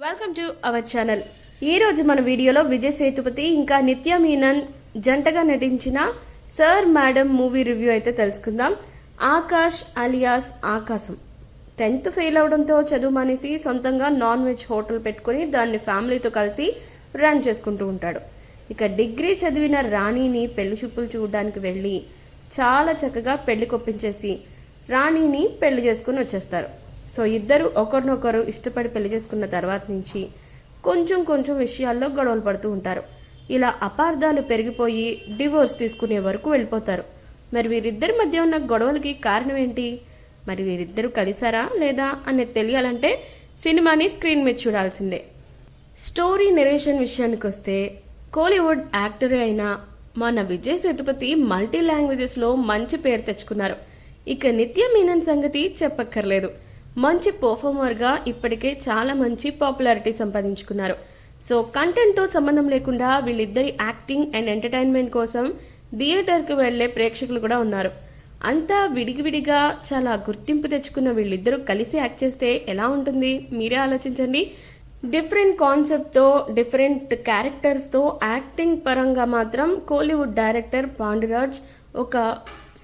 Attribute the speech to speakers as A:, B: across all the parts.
A: Welcome to our channel. ఈరోజు మన వీడియోలో విజయ్ సేతుపతి ఇంకా నిత్య మీనన్ జంటగా నటించిన సర్ మేడం మూవీ రివ్యూ అయితే తెలుసుకుందాం. ఆకాష్ అలియాస్ ఆకాశం 10th ఫెయిల్ అవడంతో చదువు మానేసి సొంతంగా నాన్ వెజ్ హోటల్ పెట్టుకుని దాన్ని ఫ్యామిలీతో కలిసి రన్ చేసుకుంటూ ఉంటాడు. ఇక డిగ్రీ చదివిన రాణిని పెళ్లి చూపులు చూడడానికి వెళ్ళి చాలా చక్కగా పెళ్లి కొప్పించేసి రాణిని పెళ్లి చేసుకుని వచ్చేస్తారు. సో ఇద్దరు ఒకరినొకరు ఇష్టపడి పెళ్లి చేసుకున్న తర్వాత నుంచి కొంచెం విషయాల్లో గొడవలు పడుతూ ఉంటారు. ఇలా అపార్థాలు పెరిగిపోయి డివోర్స్ తీసుకునే వరకు వెళ్ళిపోతారు. మరి వీరిద్దరి మధ్య ఉన్న గొడవలకి కారణం ఏంటి, మరి వీరిద్దరూ కలిసారా లేదా అనేది తెలియాలంటే సినిమాని స్క్రీన్ మీద చూడాల్సిందే. స్టోరీ నెరేషన్ విషయానికి వస్తే కోలీవుడ్ యాక్టరే అయిన మన విజయ్ సేతుపతి మల్టీ లాంగ్వేజెస్లో మంచి పేరు తెచ్చుకున్నారు. ఇక నిత్య మీనన్ సంగతి చెప్పక్కర్లేదు. మంచి పర్ఫార్మర్గా ఇప్పటికే చాలా మంచి పాపులారిటీ సంపాదించుకున్నారు. సో కంటెంట్తో సంబంధం లేకుండా వీళ్ళిద్దరి యాక్టింగ్ అండ్ ఎంటర్టైన్మెంట్ కోసం థియేటర్కి వెళ్లే ప్రేక్షకులు కూడా ఉన్నారు. అంతా విడిగివిడిగా చాలా గుర్తింపు తెచ్చుకున్న వీళ్ళిద్దరూ కలిసి యాక్ట్ చేస్తే ఎలా ఉంటుంది మీరే ఆలోచించండి. డిఫరెంట్ కాన్సెప్ట్తో డిఫరెంట్ క్యారెక్టర్స్తో యాక్టింగ్ పరంగా మాత్రం కోలీవుడ్ డైరెక్టర్ పాండురాజ్ ఒక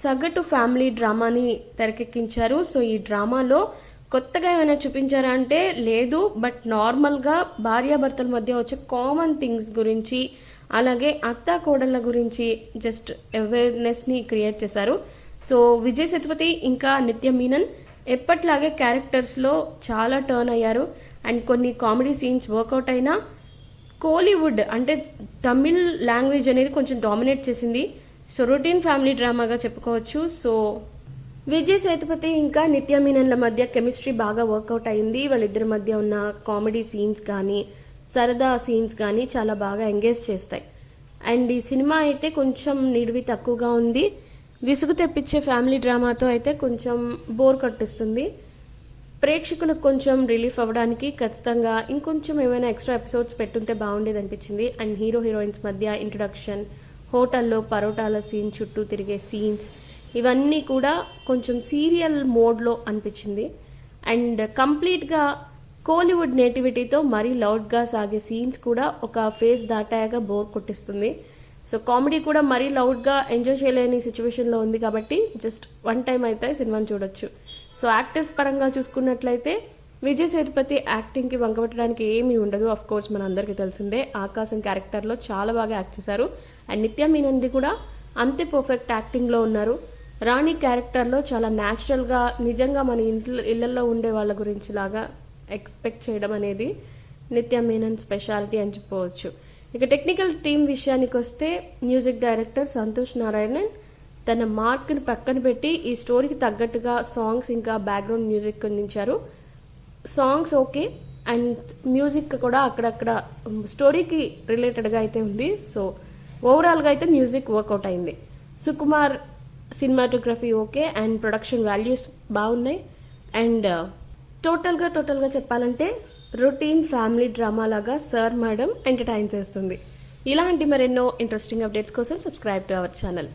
A: సగటు ఫ్యామిలీ డ్రామాని తెరకెక్కించారు. సో ఈ డ్రామాలో కొత్తగా ఏమైనా చూపించారా అంటే లేదు, బట్ నార్మల్గా భార్యాభర్తల మధ్య వచ్చే కామన్ థింగ్స్ గురించి అలాగే అత్తా కోడళ్ళ గురించి జస్ట్ అవేర్నెస్ని క్రియేట్ చేశారు. సో విజయ్ సేతుపతి ఇంకా నిత్య మీనన్ ఎప్పట్లాగే క్యారెక్టర్స్లో చాలా టర్న్ అయ్యారు అండ్ కొన్ని కామెడీ సీన్స్ వర్కౌట్ అయినా కోలీవుడ్ అంటే తమిళ్ లాంగ్వేజ్ అనేది కొంచెం డామినేట్ చేసింది. సో రొటీన్ ఫ్యామిలీ డ్రామాగా చెప్పుకోవచ్చు. సో విజయ్ సేతుపతి ఇంకా నిత్య మీనన్ల మధ్య కెమిస్ట్రీ బాగా వర్కౌట్ అయింది. వాళ్ళిద్దరి మధ్య ఉన్న కామెడీ సీన్స్ కానీ సరదా సీన్స్ కానీ చాలా బాగా ఎంగేజ్ చేస్తాయి. అండ్ ఈ సినిమా అయితే కొంచెం నిడివి తక్కువగా ఉంది. విసుగు తెప్పించే ఫ్యామిలీ డ్రామాతో అయితే కొంచెం బోర్ కట్టిస్తుంది. ప్రేక్షకులకు కొంచెం రిలీఫ్ అవ్వడానికి ఖచ్చితంగా ఇంకొంచెం ఏమైనా ఎక్స్ట్రా ఎపిసోడ్స్ పెట్టుంటే బాగుండేది అనిపించింది. అండ్ హీరోయిన్స్ మధ్య ఇంట్రొడక్షన్, హోటల్లో పరోటాల సీన్ చుట్టూ తిరిగే సీన్స్ ఇవన్నీ కూడా కొంచెం సీరియల్ మోడ్లో అనిపించింది. అండ్ కంప్లీట్గా కోలీవుడ్ నేటివిటీతో మరీ లౌడ్గా సాగే సీన్స్ కూడా ఒక ఫేజ్ దాటాక బోర్ కొట్టిస్తుంది. సో కామెడీ కూడా మరీ లౌడ్గా ఎంజాయ్ చేయలేని సిచ్యువేషన్లో ఉంది కాబట్టి జస్ట్ వన్ టైం అయితే సినిమాని చూడొచ్చు. సో యాక్టర్స్ పరంగా చూసుకున్నట్లయితే విజయ్ సేతుపతి యాక్టింగ్కి వంకబెట్టడానికి ఏమీ ఉండదు. అఫ్ కోర్స్ మన అందరికీ తెలిసిందే, ఆకాశం క్యారెక్టర్లో చాలా బాగా యాక్ట్ చేశారు. అండ్ నిత్య మీనన్ది కూడా అంతే పర్ఫెక్ట్ యాక్టింగ్లో ఉన్నారు. రాణి క్యారెక్టర్లో చాలా న్యాచురల్గా నిజంగా మన ఇళ్లలో ఉండే వాళ్ళ గురించి లాగా ఎక్స్పెక్ట్ చేయడం అనేది నిత్య మీనన్ స్పెషాలిటీ అని చెప్పవచ్చు. ఇక టెక్నికల్ టీమ్ విషయానికి వస్తే మ్యూజిక్ డైరెక్టర్ సంతోష్ నారాయణన్ తన మార్క్ని పక్కన పెట్టి ఈ స్టోరీకి తగ్గట్టుగా సాంగ్స్ ఇంకా బ్యాక్గ్రౌండ్ మ్యూజిక్ అందించారు. సాంగ్స్ ఓకే అండ్ మ్యూజిక్ కూడా అక్కడక్కడ స్టోరీకి రిలేటెడ్గా అయితే ఉంది. సో ఓవరాల్గా అయితే మ్యూజిక్ వర్కౌట్ అయింది. Sukumar cinematography okay and production values బాగున్నాయి. అండ్ టోటల్గా చెప్పాలంటే రొటీన్ ఫ్యామిలీ డ్రామా లాగా సర్ మేడం ఎంటర్టైన్ చేస్తుంది. ఇలాంటి మరెన్నో ఇంట్రెస్టింగ్ అప్డేట్స్ కోసం సబ్స్క్రైబ్ టు అవర్ ఛానల్.